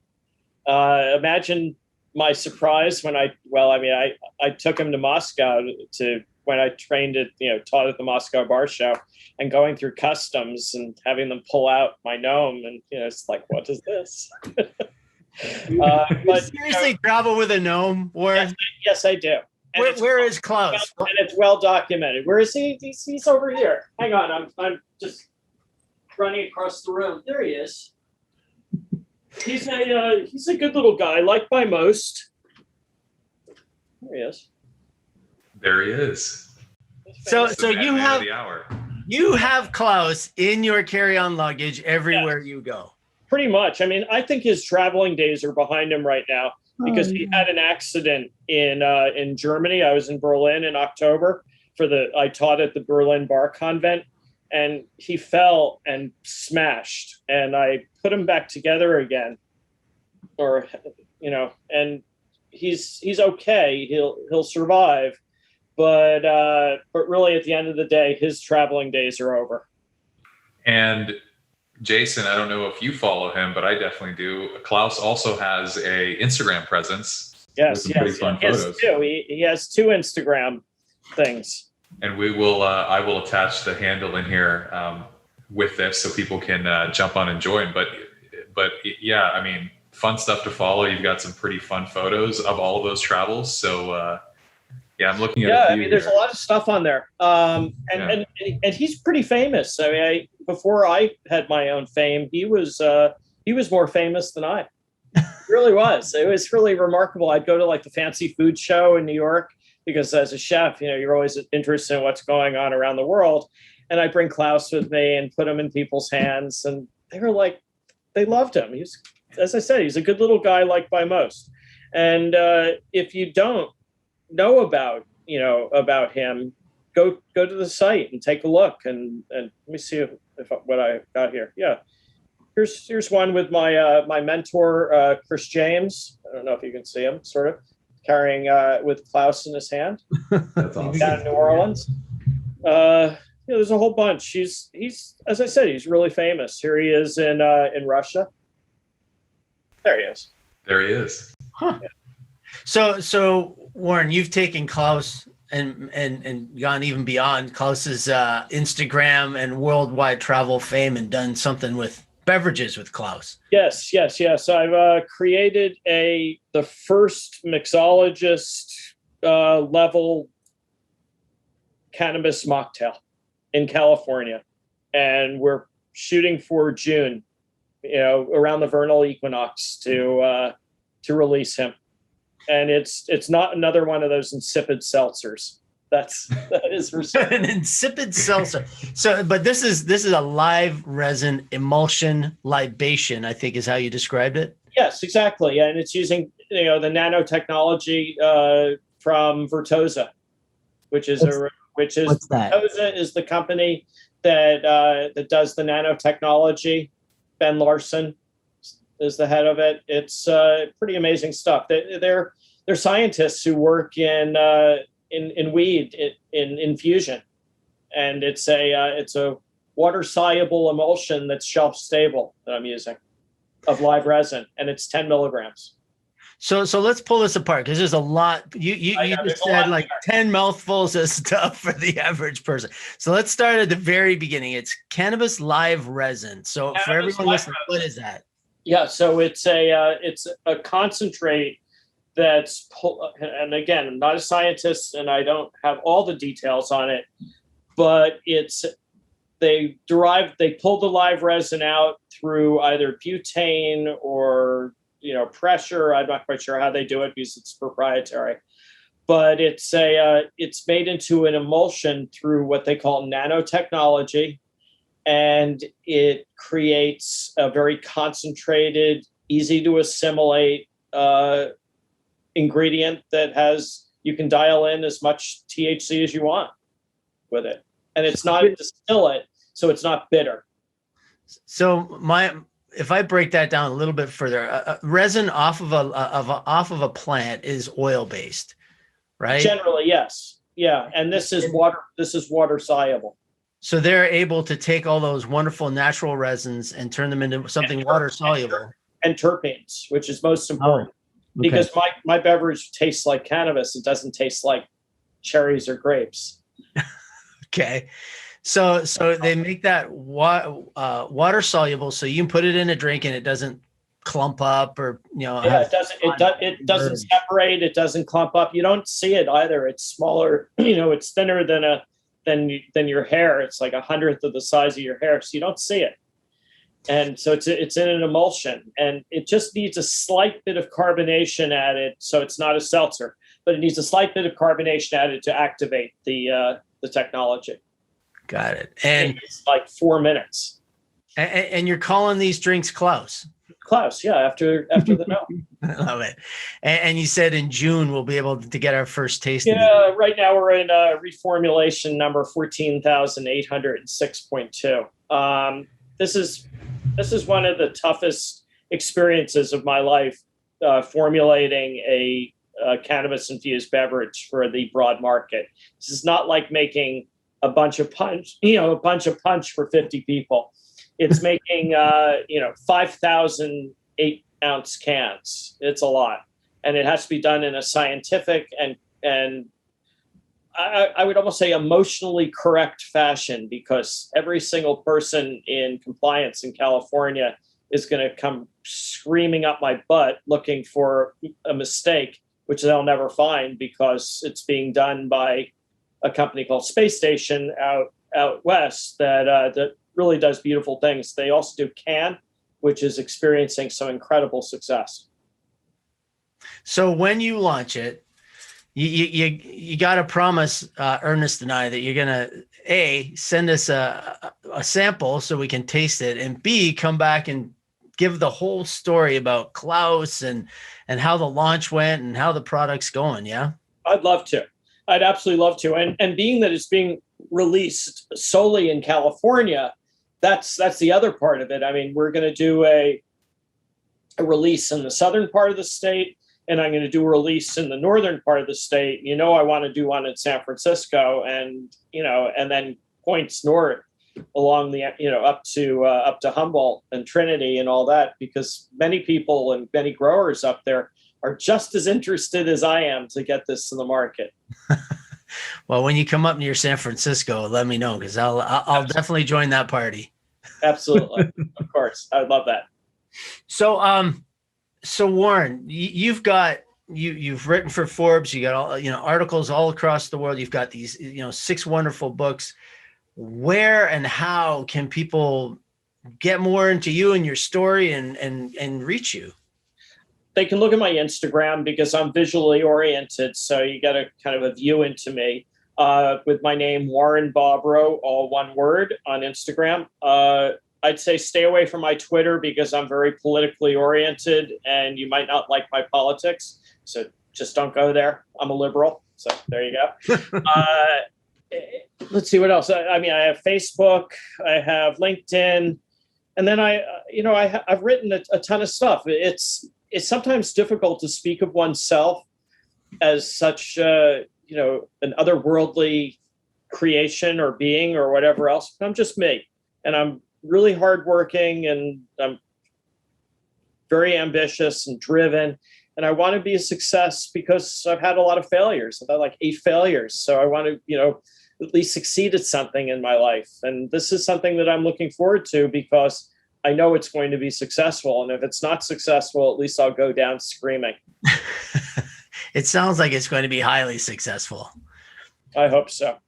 Imagine my surprise when I took him to Moscow when I trained taught at the Moscow Bar Show, and going through customs and having them pull out my gnome, and it's like, what is this? But seriously, travel with a gnome? Yes, I do. Where is Klaus? And it's well documented. Where is he? He's over here. Hang on, I'm just running across the room. There he is. He's a good little guy, liked by most. There he is. There he is. So you have Klaus in your carry-on luggage everywhere you go. Pretty much. I mean, I think his traveling days are behind him right now because he had an accident in Germany. I was in Berlin in October I taught at the Berlin Bar Convent, and he fell and smashed, and I put him back together again, or and he's okay. He'll survive, but really at the end of the day, his traveling days are over. And Jason, I don't know if you follow him, but I definitely do. Klaus also has a Instagram presence. Yes, with some pretty fun photos. He has 2 Instagram things. And we will. I will attach the handle in here with this so people can jump on and join. But yeah, I mean, fun stuff to follow. You've got some pretty fun photos of all of those travels. So yeah, I'm looking at. Yeah, I mean, there's a lot of stuff on there. And he's pretty famous. I mean, before I had my own fame, he was more famous than I. He really was. It was really remarkable. I'd go to like the fancy food show in New York, because as a chef, you're always interested in what's going on around the world. And I bring Klaus with me and put him in people's hands. And they were like, they loved him. He's, as I said, he's a good little guy, liked by most. And if you don't know about him, go to the site and take a look. And let me see if what I got here. Yeah. Here's one with my mentor, Chris James. I don't know if you can see him, sort of carrying with Klaus in his hand. That's awesome. Down in New Orleans. There's a whole bunch. He's as I said, he's really famous. Here he is in Russia. There he is. There he is. Huh. Yeah. So Warren, you've taken Klaus and gone even beyond Klaus's Instagram and worldwide travel fame and done something with beverages with Klaus. Yes. I've created the first mixologist level cannabis mocktail in California, and we're shooting for June, around the vernal equinox to release him. And it's not another one of those insipid seltzers. That is for sure. An insipid seltzer. So, but this is a live resin emulsion libation, I think is how you described it. Yes, exactly. And it's using the nanotechnology from Vertosa, which is what's that? Vertosa is the company that does the nanotechnology. Ben Larson is the head of it. It's pretty amazing stuff. They're scientists who work in weed in infusion, and it's a water soluble emulsion that's shelf stable that I'm using of live resin, and it's 10 milligrams. So let's pull this apart, because there's a lot. You just said like 10 mouthfuls of stuff for the average person. So let's start at the very beginning. It's cannabis live resin. So cannabis, for everyone listening, what is that? Yeah, so it's a concentrate that's and again, I'm not a scientist and I don't have all the details on it, but they pull the live resin out through either butane or pressure. I'm not quite sure how they do it because it's proprietary, but it's made into an emulsion through what they call nanotechnology, and it creates a very concentrated, easy to assimilate ingredient that you can dial in as much THC as you want with it, and it's not a distillate, so it's not bitter. So if I break that down a little bit further, resin off of a plant is oil based, right? Generally, yes, yeah, and this is water. This is water soluble. So they're able to take all those wonderful natural resins and turn them into something water soluble and terpenes, which is most important. Okay. Because my beverage tastes like cannabis. It doesn't taste like cherries or grapes. Okay. So they make that water soluble, so you can put it in a drink and it doesn't clump up or Yeah, it doesn't separate. It doesn't clump up. You don't see it either. It's smaller. It's thinner than your hair. It's like 1/100th of the size of your hair, so you don't see it. And so it's in an emulsion, and it just needs a slight bit of carbonation added, so it's not a seltzer, but it needs a slight bit of carbonation added to activate the technology. Got it. And it's like 4 minutes. And you're calling these drinks Klaus? Klaus, yeah, after the gnome. I love it. And you said in June we'll be able to get our first taste. Yeah, right now we're in reformulation number 14,806.2. This is one of the toughest experiences of my life, formulating a cannabis infused beverage for the broad market. This is not like making a bunch of punch for 50 people. It's making 5,000 8-ounce cans. It's a lot, and it has to be done in a scientific and I would almost say emotionally correct fashion, because every single person in compliance in California is going to come screaming up my butt looking for a mistake, which they'll never find because it's being done by a company called Space Station out west that really does beautiful things. They also do Can, which is experiencing some incredible success. So when you launch it, you got to promise Ernest and I that you're gonna send us a sample so we can taste it, and B, come back and give the whole story about Klaus and how the launch went and how the product's going. Yeah, I'd love to. I'd absolutely love to. And being that it's being released solely in California, that's the other part of it. I mean, we're going to do a release in the southern part of the state, and I'm going to do a release in the northern part of the state. I want to do one in San Francisco, and then points north along the up to Humboldt and Trinity and all that, because many people and many growers up there are just as interested as I am to get this to the market. Well, when you come up near San Francisco, let me know, because I'll definitely join that party. Absolutely, of course, I would love that. So Warren, you've written for Forbes. You got all articles all across the world. You've got these 6 wonderful books. Where and how can people get more into you and your story and reach you? They can look at my Instagram, because I'm visually oriented, so you get a kind of a view into me with my name, Warren Bobrow, all one word, on Instagram. I'd say stay away from my Twitter, because I'm very politically oriented and you might not like my politics. So just don't go there. I'm a liberal. So there you go. Let's see what else. I mean, I have Facebook, I have LinkedIn, and then I've written a ton of stuff. It's sometimes difficult to speak of oneself as such, an otherworldly creation or being or whatever else. I'm just me, and I'm really hardworking, and I'm very ambitious and driven, and I want to be a success because I've had a lot of failures. I've had like 8 failures, so I want to, at least succeed at something in my life. And this is something that I'm looking forward to, because I know it's going to be successful. And if it's not successful, at least I'll go down screaming. It sounds like it's going to be highly successful. I hope so.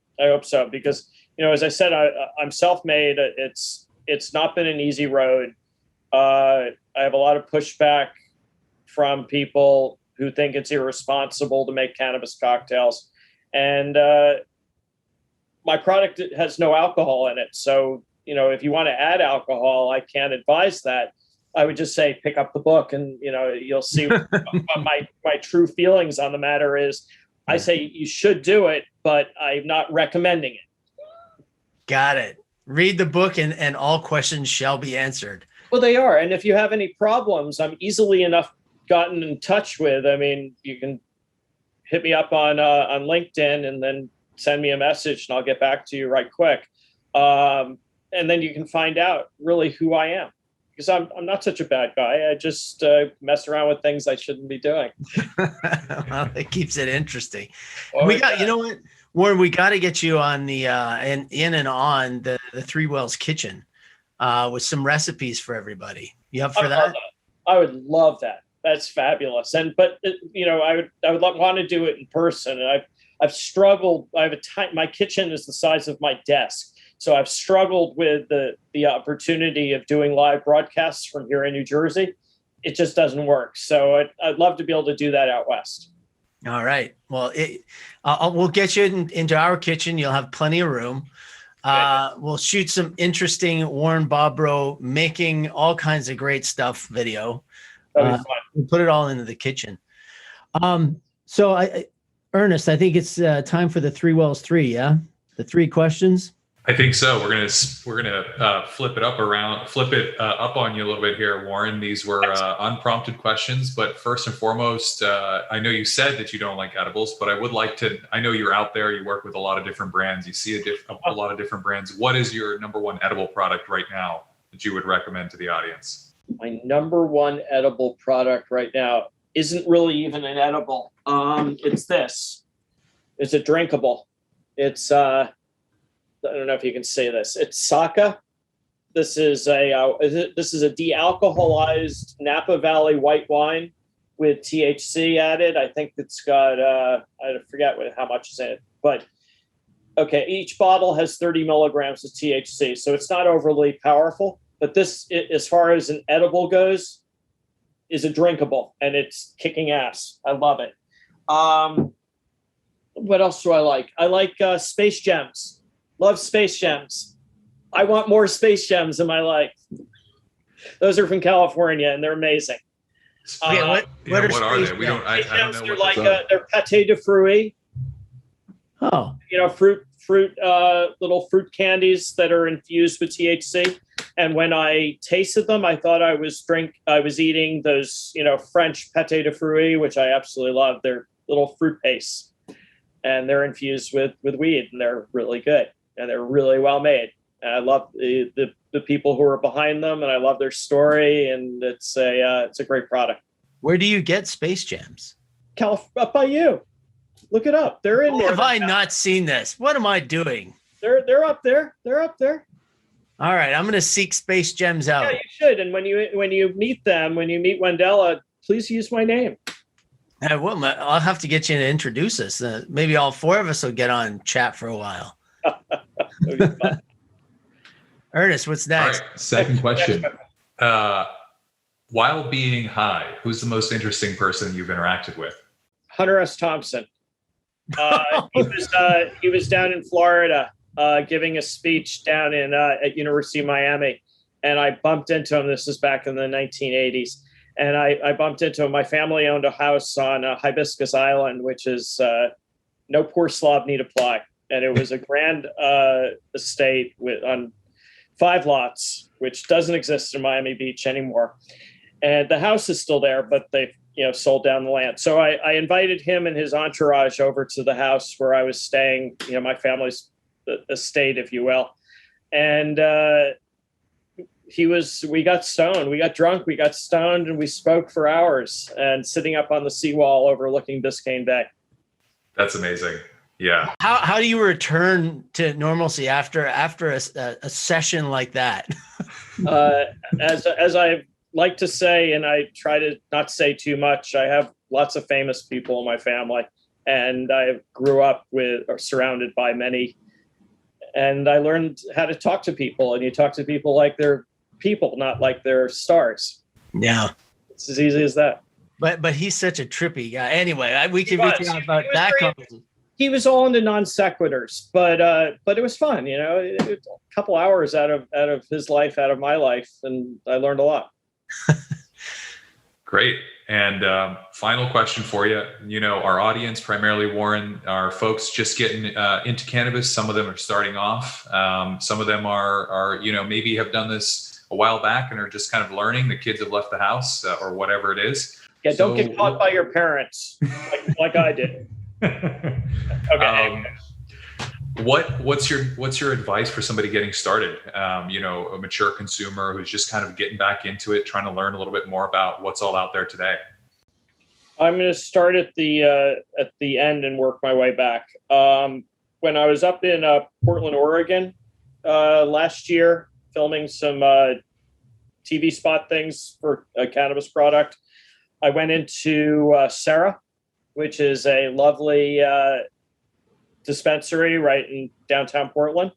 Because, as I said, I'm self-made. It's not been an easy road. I have a lot of pushback from people who think it's irresponsible to make cannabis cocktails. And my product has no alcohol in it. So, if you want to add alcohol, I can't advise that. I would just say pick up the book, and you'll see what my true feelings on the matter is. I say you should do it, but I'm not recommending it. Got it. Read the book, and all questions shall be answered. Well, they are. And if you have any problems, I'm easily enough gotten in touch with. I mean, you can hit me up on LinkedIn, and then send me a message, and I'll get back to you right quick. And then you can find out really who I am, because I'm not such a bad guy. I just mess around with things I shouldn't be doing. Well, it keeps it interesting. Well, We got, what, Warren, we got to get you on the in and on the 3 Wells Kitchen with some recipes for everybody. You up for that? I would love that. That's fabulous. But I would want to do it in person. And I've struggled. My kitchen is the size of my desk. So I've struggled with the opportunity of doing live broadcasts from here in New Jersey. It just doesn't work. So I'd love to be able to do that out west. All right. Well, we'll get you into our kitchen. You'll have plenty of room. We'll shoot some interesting Warren Bobrow making all kinds of great stuff video. We put it all into the kitchen. So Ernest, I think it's time for the 3 wells 3. Yeah, the 3 questions. I think so. We're gonna flip it up on you a little bit here, Warren. These were unprompted questions, but first and foremost, I know you said that you don't like edibles, but I would like to. I know you're out there. You work with a lot of different brands. You see a lot of different brands. What is your number one edible product right now that you would recommend to the audience? My number one edible product right now isn't really even an edible. It's this. It's a drinkable. It's I don't know if you can say this. It's Saka. This is a de-alcoholized Napa Valley white wine with THC added. I think it's got I forget how much is in it, but okay. Each bottle has 30 milligrams of THC, so it's not overly powerful. But this, as far as an edible goes, is a drinkable, and it's kicking ass. I love it. What else do I like? I like Space Gems. Love Space Gems. I want more Space Gems in my life. Those are from California, and they're amazing. What are they? We don't. I don't know. They're like they're pâté de fruits. Oh, fruit, little fruit candies that are infused with THC. And when I tasted them, I thought I was eating those, French pâté de fruits, which I absolutely love. They're little fruit pastes, and they're infused with weed, and they're really good, and they're really well made. And I love the people who are behind them, and I love their story, and it's a great product. Where do you get Space Gems? Up by you. Look it up. They're in there. Have I not seen this? What am I doing? They're up there. They're up there. All right, I'm going to seek Space Gems out. Yeah, you should. And when you meet them, when you meet Wendella, please use my name. I'll have to get you to introduce us. Maybe all 4 of us will get on chat for a while. Ernest, what's next? All right, second question. While being high, who's the most interesting person you've interacted with? Hunter S. Thompson. He was down in Florida giving a speech down in at University of Miami, and I bumped into him. This is back in the 1980s, and I bumped into him. My family owned a house on Hibiscus Island, which is no poor slob need apply, and it was a grand estate on 5 lots, which doesn't exist in Miami Beach anymore. And the house is still there, but they've sold down the land. So I invited him and his entourage over to the house where I was staying, my family's estate, if you will. And we got stoned, we got drunk, we got stoned, and we spoke for hours, and sitting up on the seawall overlooking Biscayne Bay. That's amazing. Yeah. How do you return to normalcy after a session like that? As I like to say, and I try to not say too much, I have lots of famous people in my family, and I grew up with or surrounded by many, and I learned how to talk to people, and you talk to people like they're people, not like they're stars. Yeah. It's as easy as that. But he's such a trippy guy. Anyway, we can be talking about that. He was all into non sequiturs, but it was fun, a couple hours out of his life, out of my life, and I learned a lot. Great. And final question for you. Our audience, primarily Warren, are folks just getting into cannabis. Some of them are starting off. Some of them are maybe have done this a while back and are just kind of learning. The kids have left the house or whatever it is. Yeah, don't get caught by your parents like I did. Okay. What's your advice for somebody getting started? A mature consumer who's just kind of getting back into it, trying to learn a little bit more about what's all out there today. I'm going to start at the end and work my way back. When I was up in Portland, Oregon, last year, filming some TV spot things for a cannabis product, I went into Sarah, which is a lovely dispensary right in downtown Portland.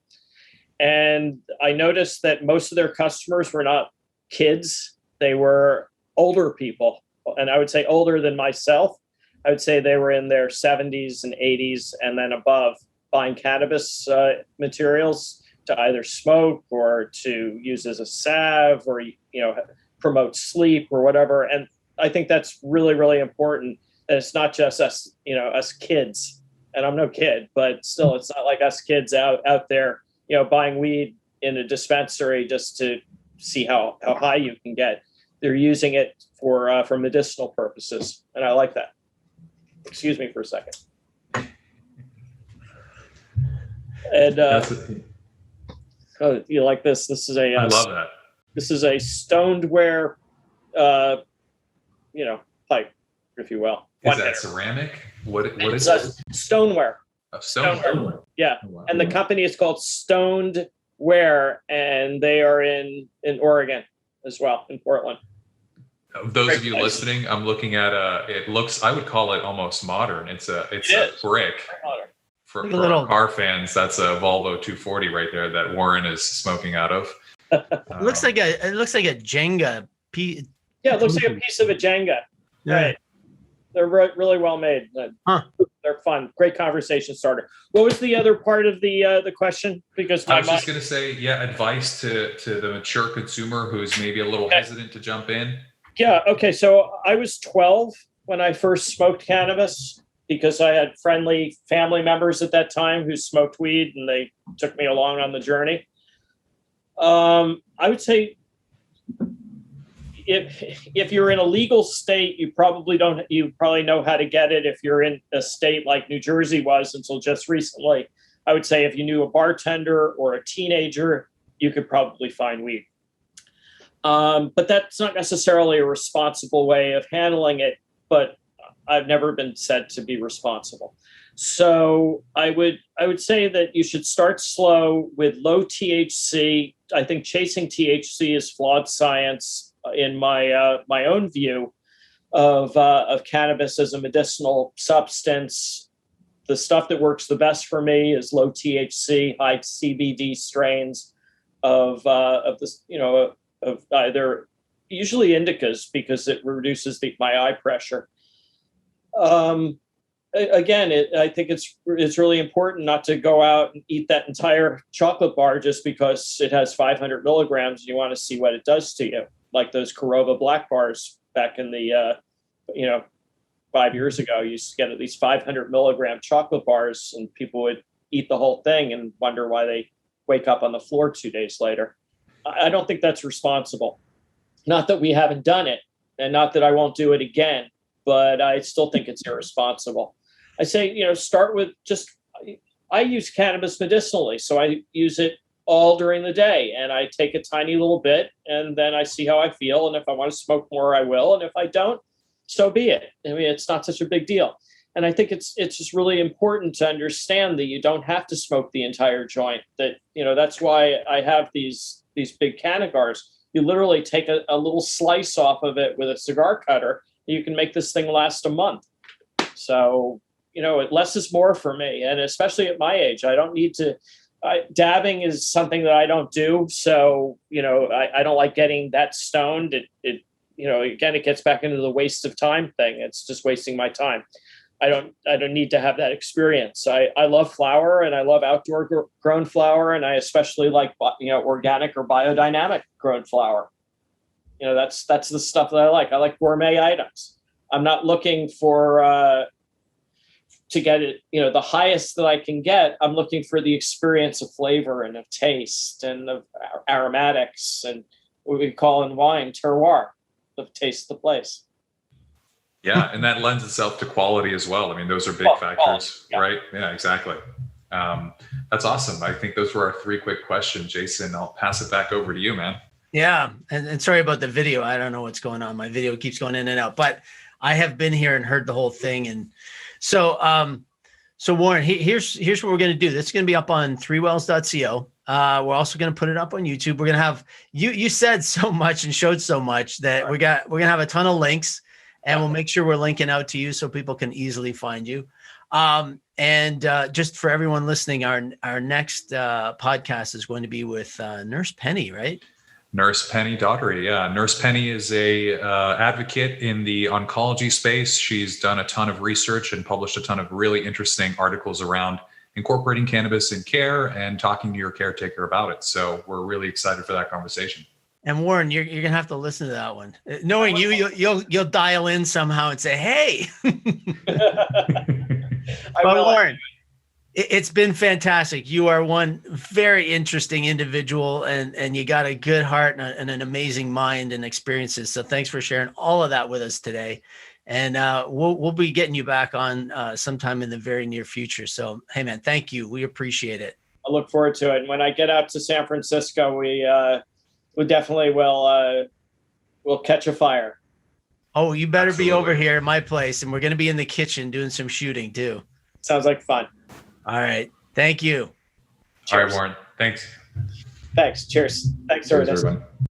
And I noticed that most of their customers were not kids. They were older people. And I would say older than myself. I would say they were in their 70s and 80s and then above, buying cannabis materials to either smoke or to use as a salve or, promote sleep or whatever. And I think that's really, really important. And it's not just us, us kids. And I'm no kid, but still, it's not like us kids out there, buying weed in a dispensary just to see how high you can get. They're using it for medicinal purposes, and I like that. Excuse me for a second. And oh, you like this? This is a I love that. This is a stoneware, pipe, if you will. Is that ceramic? What is it? Stoneware. Stoneware. Yeah, Oh, wow. and the company is called Stoned Ware, and they are in Oregon as well, in Portland. Those of you listening, I'm looking at it looks, I would call it almost modern. It's a brick. For our car fans, that's a Volvo 240 right there that Warren is smoking out of. It looks like a Jenga piece. Yeah, it looks like a piece of a Jenga. Yeah. Right. They're really well made. They're fun. Great conversation starter. What was the other part of the question? Because I was just going to say, advice to the mature consumer who's maybe a little hesitant to jump in. Yeah. Okay. So I was 12 when I first smoked cannabis because I had friendly family members at that time who smoked weed, and they took me along on the journey. I would say if you're in a legal state, you probably know how to get it. If you're in a state like New Jersey was until just recently, I would say if you knew a bartender or a teenager, you could probably find weed. But that's not necessarily a responsible way of handling it, but I've never been said to be responsible. So I would say that you should start slow with low THC. I think chasing THC is flawed science in my own view of cannabis as a medicinal substance. The stuff that works the best for me is low THC, high CBD strains of this, of either usually indicas because it reduces my eye pressure. Again, I think it's really important not to go out and eat that entire chocolate bar just because it has 500 milligrams. You want to see what it does to you, like those Korova black bars back in the 5 years ago. You used to get at least 500 milligram chocolate bars, and people would eat the whole thing and wonder why they wake up on the floor 2 days later. I don't think that's responsible. Not that we haven't done it, and not that I won't do it again, but I still think it's irresponsible. I say, start with I use cannabis medicinally, so I use it all during the day, and I take a tiny little bit, and then I see how I feel, and if I want to smoke more, I will, and if I don't, so be it. I mean, it's not such a big deal. And I think it's just really important to understand that you don't have to smoke the entire joint. That, that's why I have these big cannagars. You literally take a little slice off of it with a cigar cutter. You can make this thing last a month. So, less is more for me. And especially at my age, I don't need to, dabbing is something that I don't do. So, I don't like getting that stoned. Again, it gets back into the waste of time thing. It's just wasting my time. I don't need to have that experience. I love flower, and I love outdoor grown flower, and I especially like organic or biodynamic grown flower. That's the stuff that I like. I like gourmet items. I'm not looking for to get it, the highest that I can get. I'm looking for the experience of flavor and of taste and of aromatics and what we call in wine terroir, the taste of the place. Yeah, and that lends itself to quality as well. I mean, those are big factors, right? Yeah, exactly. That's awesome. I think those were our 3 quick questions. Jason, I'll pass it back over to you, man. Yeah, and sorry about the video. I don't know what's going on. My video keeps going in and out, but I have been here and heard the whole thing. And so Warren, here's what we're going to do. This is going to be up on 3wells.co. We're also going to put it up on YouTube. We're going to have you said so much and showed so much that we're going to have a ton of links. And we'll make sure we're linking out to you so people can easily find you. And just for everyone listening, our next podcast is going to be with Nurse Penny, right? Nurse Penny Daugherty. Yeah. Nurse Penny is a advocate in the oncology space. She's done a ton of research and published a ton of really interesting articles around incorporating cannabis in care and talking to your caretaker about it. So we're really excited for that conversation. And Warren, you're gonna have to listen to that one. Knowing you'll dial in somehow and say, "Hey." But Warren, it's been fantastic. You are one very interesting individual, and you got a good heart and an amazing mind and experiences. So thanks for sharing all of that with us today. And we'll be getting you back on sometime in the very near future. So hey, man, thank you. We appreciate it. I look forward to it. And when I get out to San Francisco, we definitely will catch a fire. Oh, you better Absolutely. be over here at my place, and we're going to be in the kitchen doing some shooting too. Sounds like fun. All right. Thank you. All right, Warren. Thanks. Thanks. Cheers. Thanks, Cheers, everyone. everyone.